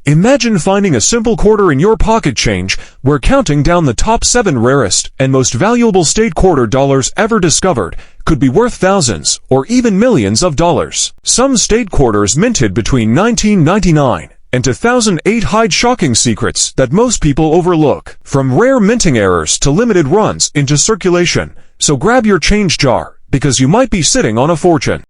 Imagine finding a simple quarter in your pocket change. We're counting down the top 7 rarest and most valuable state quarter dollars ever discovered. Could be worth thousands or even millions of dollars. Some state quarters minted between 1999 and 2008 hide shocking secrets that most people overlook, from rare minting errors to limited runs into circulation. So grab your change jar, because you might be sitting on a fortune.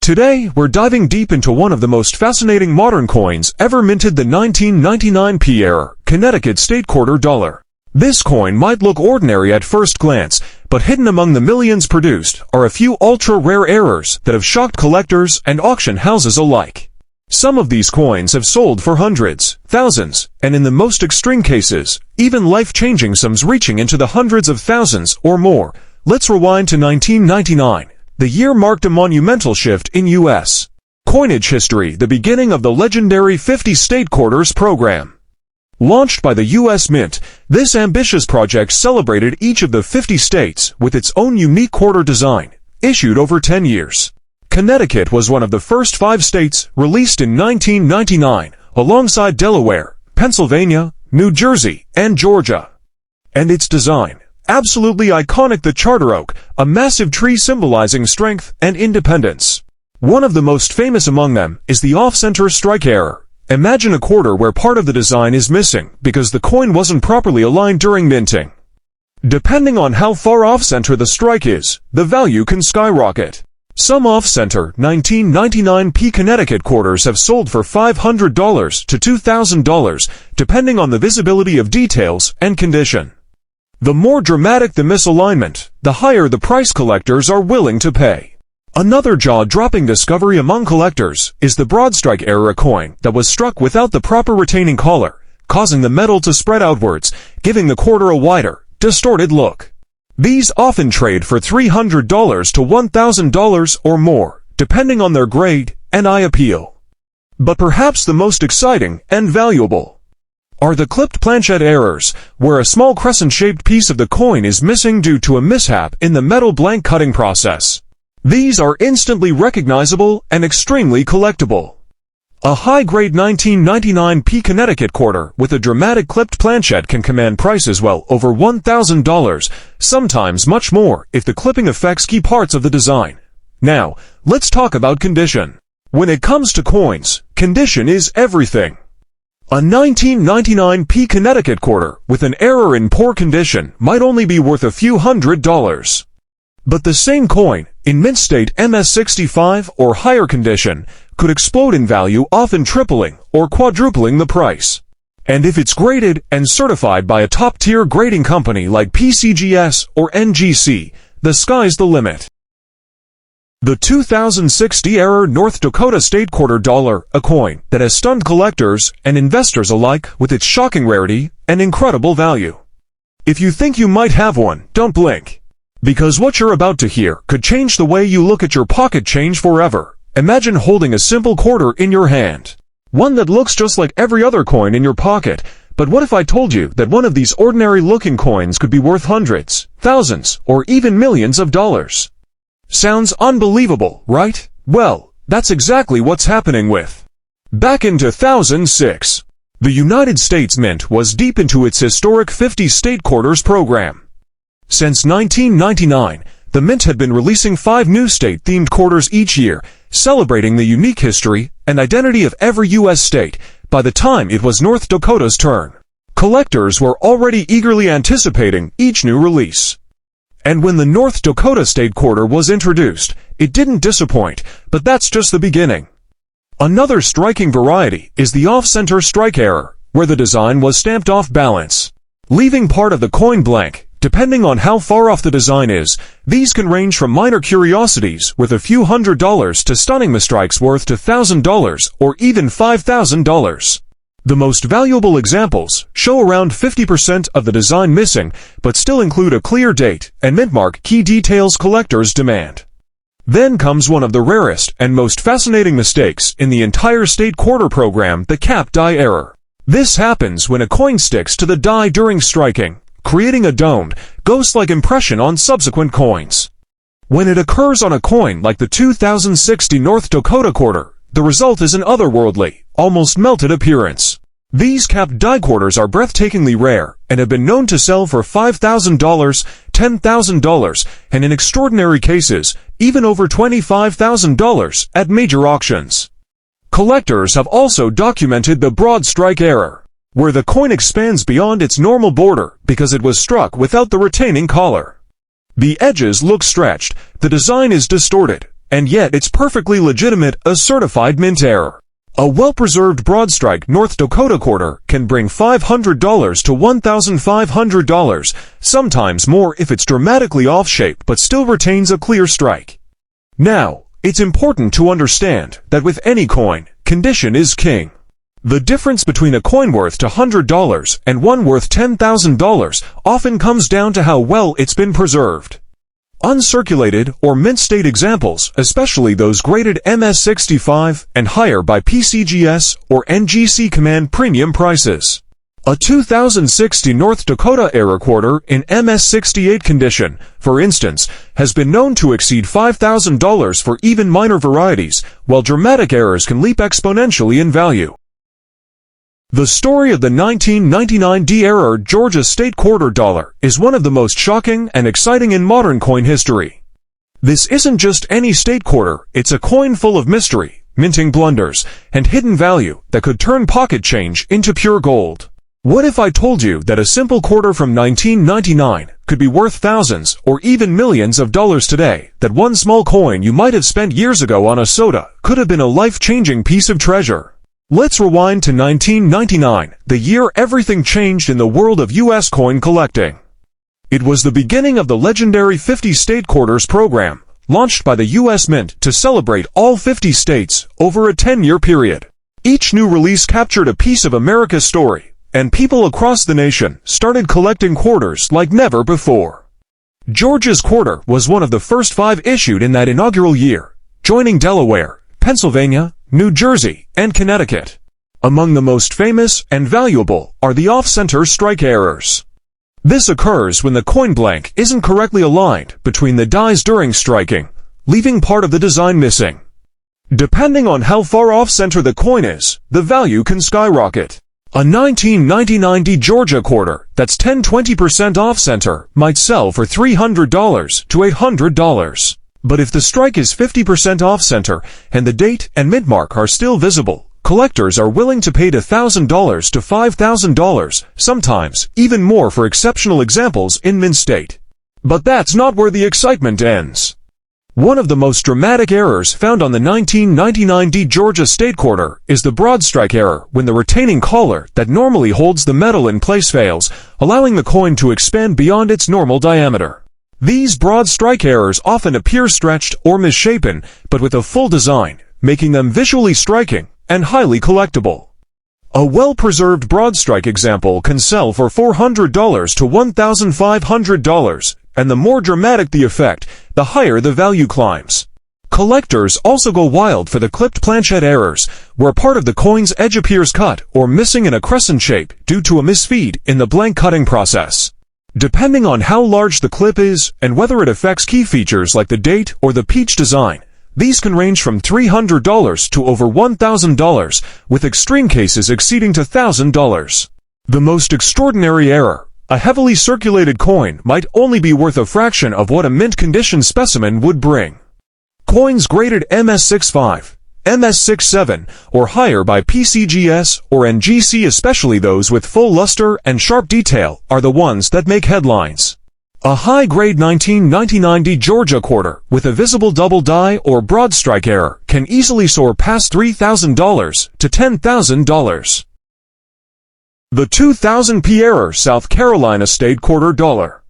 Today, we're diving deep into one of the most fascinating modern coins ever minted, the 1999 P-era Connecticut State Quarter Dollar. This coin might look ordinary at first glance, but hidden among the millions produced are a few ultra-rare errors that have shocked collectors and auction houses alike. Some of these coins have sold for hundreds, thousands, and in the most extreme cases, even life-changing sums reaching into the hundreds of thousands or more. Let's rewind to 1999. The year marked a monumental shift in U.S. coinage history, the beginning of the legendary 50 State Quarters program. Launched by the U.S. Mint, this ambitious project celebrated each of the 50 states with its own unique quarter design, issued over 10 years. Connecticut was one of the first 5 states released in 1999, alongside Delaware, Pennsylvania, New Jersey, and Georgia. And its design, absolutely iconic: the charter oak, a massive tree symbolizing strength and independence. One of the most famous among them is the off-center strike error. Imagine a quarter where part of the design is missing because the coin wasn't properly aligned during minting. Depending on how far off-center the strike is, the value can skyrocket. Some off-center 1999 P Connecticut quarters have sold for $500 to $2,000, depending on the visibility of details and condition. The more dramatic the misalignment, the higher the price collectors are willing to pay. Another jaw-dropping discovery among collectors is the Broadstrike era coin that was struck without the proper retaining collar, causing the metal to spread outwards, giving the quarter a wider, distorted look. These often trade for $300 to $1,000 or more, depending on their grade and eye appeal. But perhaps the most exciting and valuable are the clipped planchette errors, where a small crescent-shaped piece of the coin is missing due to a mishap in the metal blank cutting process. These are instantly recognizable and extremely collectible. A high-grade 1999 P Connecticut quarter with a dramatic clipped planchette can command prices well over $1,000, sometimes much more if the clipping affects key parts of the design. Now, let's talk about condition. When it comes to coins, condition is everything. A 1999 P Connecticut quarter with an error in poor condition might only be worth a few $100s. But the same coin, in mint state MS65 or higher condition, could explode in value, often tripling or quadrupling the price. And if it's graded and certified by a top-tier grading company like PCGS or NGC, the sky's the limit. The 2060 era North Dakota State Quarter Dollar, a coin that has stunned collectors and investors alike with its shocking rarity and incredible value. If you think you might have one, don't blink. Because what you're about to hear could change the way you look at your pocket change forever. Imagine holding a simple quarter in your hand. One that looks just like every other coin in your pocket. But what if I told you that one of these ordinary-looking coins could be worth hundreds, thousands, or even millions of dollars? Sounds unbelievable, right? Well, that's exactly what's happening with. Back in 2006, the United States Mint was deep into its historic 50 State Quarters program. Since 1999, the Mint had been releasing 5 new state-themed quarters each year, celebrating the unique history and identity of every U.S. state. By the time it was North Dakota's turn, collectors were already eagerly anticipating each new release. And when the North Dakota State Quarter was introduced, it didn't disappoint, but that's just the beginning. Another striking variety is the off-center strike error, where the design was stamped off balance, leaving part of the coin blank. Depending on how far off the design is, these can range from minor curiosities worth a few $100s to stunning misstrikes worth $1,000 or even $5,000. The most valuable examples show around 50% of the design missing, but still include a clear date and mint mark, key details collectors demand. Then comes one of the rarest and most fascinating mistakes in the entire State Quarter program, the cap die error. This happens when a coin sticks to the die during striking, creating a domed, ghost-like impression on subsequent coins. When it occurs on a coin like the 2060 North Dakota quarter, The result is an otherworldly, almost melted appearance. These capped die quarters are breathtakingly rare and have been known to sell for $5,000, $10,000, and in extraordinary cases, even over $25,000 at major auctions. Collectors have also documented the broad strike error, where the coin expands beyond its normal border because it was struck without the retaining collar. The edges look stretched, the design is distorted, and yet it's perfectly legitimate, a certified mint error. A well-preserved broad strike North Dakota quarter can bring $500 to $1,500, sometimes more if it's dramatically off-shape but still retains a clear strike. Now, it's important to understand that with any coin, condition is king. The difference between a coin worth $100 and one worth $10,000 often comes down to how well it's been preserved. Uncirculated or mint state examples, especially those graded MS65 and higher by PCGS or NGC, command premium prices. A 2060 North Dakota era quarter in MS68 condition, for instance, has been known to exceed $5,000 for even minor varieties, while dramatic errors can leap exponentially in value. The story of the 1999 D-era Georgia State Quarter Dollar is one of the most shocking and exciting in modern coin history. This isn't just any state quarter, it's a coin full of mystery, minting blunders, and hidden value that could turn pocket change into pure gold. What if I told you that a simple quarter from 1999 could be worth thousands or even millions of dollars today, that one small coin you might have spent years ago on a soda could have been a life-changing piece of treasure? Let's rewind to 1999, the year everything changed in the world of U.S. coin collecting. It was the beginning of the legendary 50 State Quarters program, launched by the U.S. Mint to celebrate all 50 states over a 10-year period. Each new release captured a piece of America's story, and people across the nation started collecting quarters like never before. Georgia's quarter was one of the first 5 issued in that inaugural year, joining Delaware, Pennsylvania, New Jersey, and Connecticut. Among the most famous and valuable are the off-center strike errors. This occurs when the coin blank isn't correctly aligned between the dies during striking, leaving part of the design missing. Depending on how far off-center the coin is, the value can skyrocket. A 1999 D Georgia quarter that's 10–20% off-center might sell for $300 to $800. But if the strike is 50% off-center and the date and mint mark are still visible, collectors are willing to pay $1,000 to $5,000, sometimes even more for exceptional examples in mint state. But that's not where the excitement ends. One of the most dramatic errors found on the 1999 D Georgia State Quarter is the broad strike error, when the retaining collar that normally holds the metal in place fails, allowing the coin to expand beyond its normal diameter. These broad strike errors often appear stretched or misshapen, but with a full design, making them visually striking and highly collectible. A well-preserved broad strike example can sell for $400 to $1,500, and the more dramatic the effect, the higher the value climbs. Collectors also go wild for the clipped planchette errors, where part of the coin's edge appears cut or missing in a crescent shape due to a misfeed in the blank cutting process. Depending on how large the clip is and whether it affects key features like the date or the peach design, these can range from $300 to over $1,000, with extreme cases exceeding to $1,000. The most extraordinary error: a heavily circulated coin might only be worth a fraction of what a mint-condition specimen would bring. Coins graded MS65, MS67, or higher by PCGS or NGC, especially those with full luster and sharp detail, are the ones that make headlines. A high-grade 1999 D Georgia quarter with a visible double die or broad strike error can easily soar past $3,000 to $10,000. The 2000 P error South Carolina State Quarter Dollar.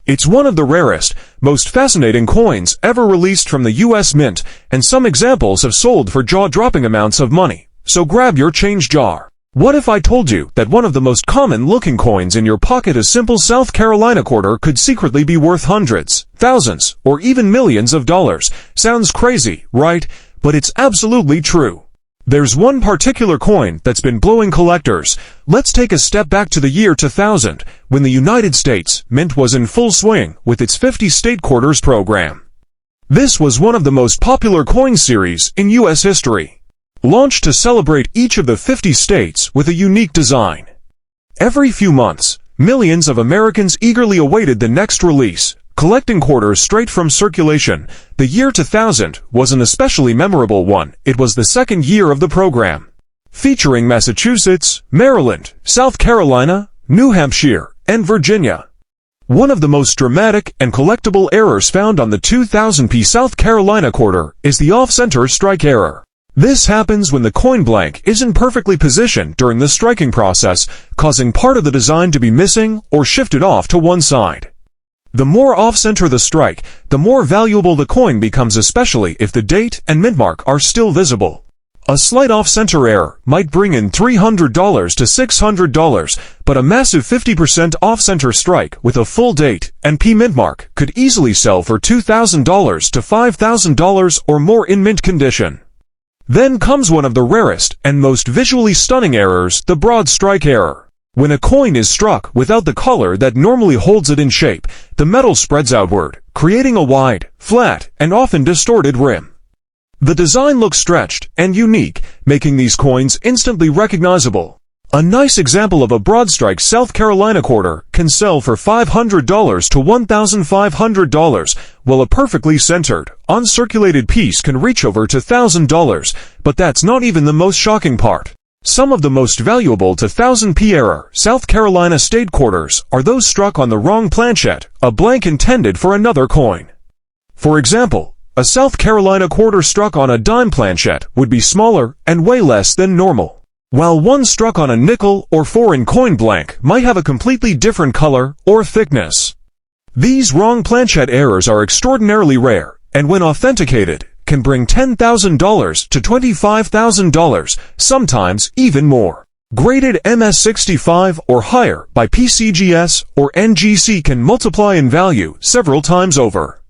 It's one of the rarest, most fascinating coins ever released from the U.S. Mint, and some examples have sold for jaw-dropping amounts of money, so grab your change jar. What if I told you that one of the most common-looking coins in your pocket, a simple South Carolina quarter, could secretly be worth hundreds, thousands, or even millions of dollars? Sounds crazy, right? But it's absolutely true. There's one particular coin that's been blowing collectors. Let's take a step back to the year 2000, when the United States Mint was in full swing with its 50 State Quarters program. This was one of the most popular coin series in U.S. history. launched to celebrate each of the 50 states with a unique design. Every few months, millions of Americans eagerly awaited the next release, collecting quarters straight from circulation. The year 2000 was an especially memorable one. It was the second year of the program, featuring Massachusetts, Maryland, South Carolina, New Hampshire, and Virginia. One of the most dramatic and collectible errors found on the 2000p South Carolina quarter is the off-center strike error. This happens when the coin blank isn't perfectly positioned during the striking process, causing part of the design to be missing or shifted off to one side. The more off-center the strike, the more valuable the coin becomes, especially if the date and mint mark are still visible. A slight off-center error might bring in $300 to $600, but a massive 50% off-center strike with a full date and mint mark could easily sell for $2,000 to $5,000 or more in mint condition. Then comes one of the rarest and most visually stunning errors, the broad strike error. When a coin is struck without the collar that normally holds it in shape, the metal spreads outward, creating a wide, flat, and often distorted rim. The design looks stretched and unique, making these coins instantly recognizable. A nice example of a broad strike South Carolina quarter can sell for $500 to $1,500, while a perfectly centered, uncirculated piece can reach over to $1,000, but that's not even the most shocking part. Some of the most valuable 2000p error South Carolina state quarters are those struck on the wrong planchette, a blank intended for another coin. For example, a South Carolina quarter struck on a dime planchette would be smaller and weigh less than normal, while one struck on a nickel or foreign coin blank might have a completely different color or thickness. These wrong planchette errors are extraordinarily rare, and when authenticated, can bring $10,000 to $25,000, sometimes even more. Graded MS65 or higher by PCGS or NGC can multiply in value several times over.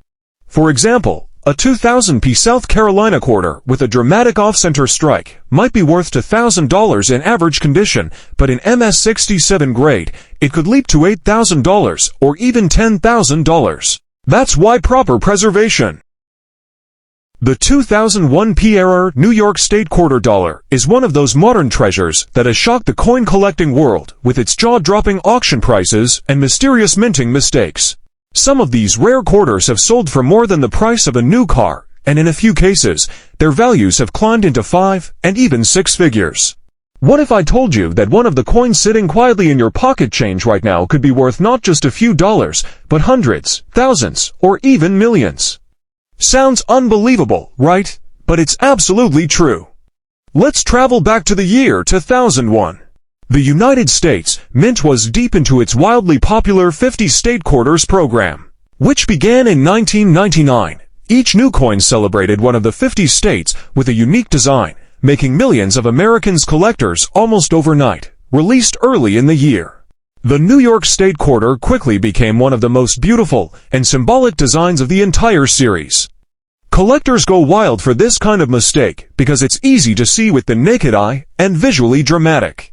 For example, a 2000p South Carolina quarter with a dramatic off-center strike might be worth $1,000 in average condition, but in MS67 grade, it could leap to $8,000 or even $10,000. That's why proper preservation. The 2001p error New York State quarter dollar is one of those modern treasures that has shocked the coin collecting world with its jaw-dropping auction prices and mysterious minting mistakes. Some of these rare quarters have sold for more than the price of a new car, and in a few cases, their values have climbed into 5 and even 6 figures. What if I told you that one of the coins sitting quietly in your pocket change right now could be worth not just a few dollars, but hundreds, thousands, or even millions? Sounds unbelievable, right? But it's absolutely true. Let's travel back to the year 2001. The United States Mint was deep into its wildly popular 50 state quarters program, which began in 1999. Each new coin celebrated one of the 50 states with a unique design, making millions of Americans collectors almost overnight. Released early in the year, the New York State quarter quickly became one of the most beautiful and symbolic designs of the entire series. Collectors go wild for this kind of mistake because it's easy to see with the naked eye and visually dramatic.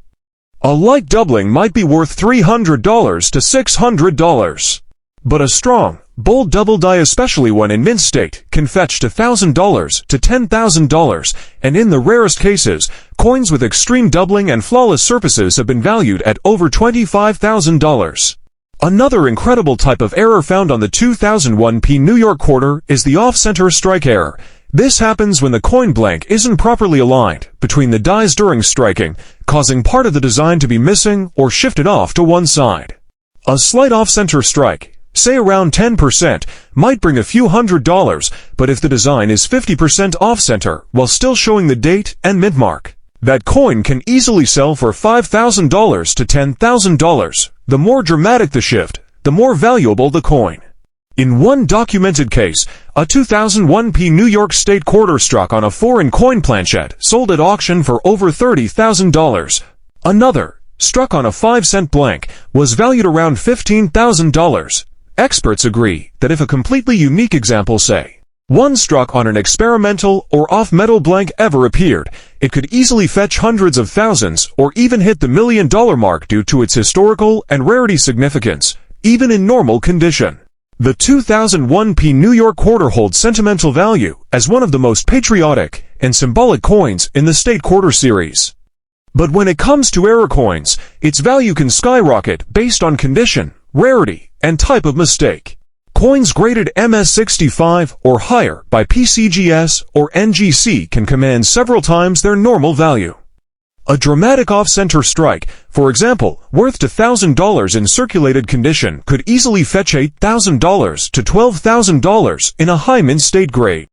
A light doubling might be worth $300 to $600, but a strong, bold double die, especially one in mint state, can fetch $1,000 to $10,000, and in the rarest cases, coins with extreme doubling and flawless surfaces have been valued at over $25,000. Another incredible type of error found on the 2001p New York quarter is the off-center strike error. This happens when the coin blank isn't properly aligned between the dies during striking, causing part of the design to be missing or shifted off to one side. A slight off-center strike, say around 10%, might bring a few $100s, but if the design is 50% off-center while still showing the date and mint mark, that coin can easily sell for $5,000 to $10,000. The more dramatic the shift, the more valuable the coin. In one documented case, a 2001p New York State quarter struck on a foreign coin planchette sold at auction for over $30,000. Another, struck on a 5-cent blank, was valued around $15,000. Experts agree that if a completely unique example, say, one struck on an experimental or off-metal blank ever appeared, it could easily fetch hundreds of thousands or even hit the $1 million mark due to its historical and rarity significance, even in normal condition. The 2001p New York quarter holds sentimental value as one of the most patriotic and symbolic coins in the State Quarter series. But when it comes to error coins, its value can skyrocket based on condition, rarity, and type of mistake. Coins graded MS65 or higher by PCGS or NGC can command several times their normal value. A dramatic off-center strike, for example, worth $1,000 in circulated condition, could easily fetch $8,000 to $12,000 in a high mint state grade.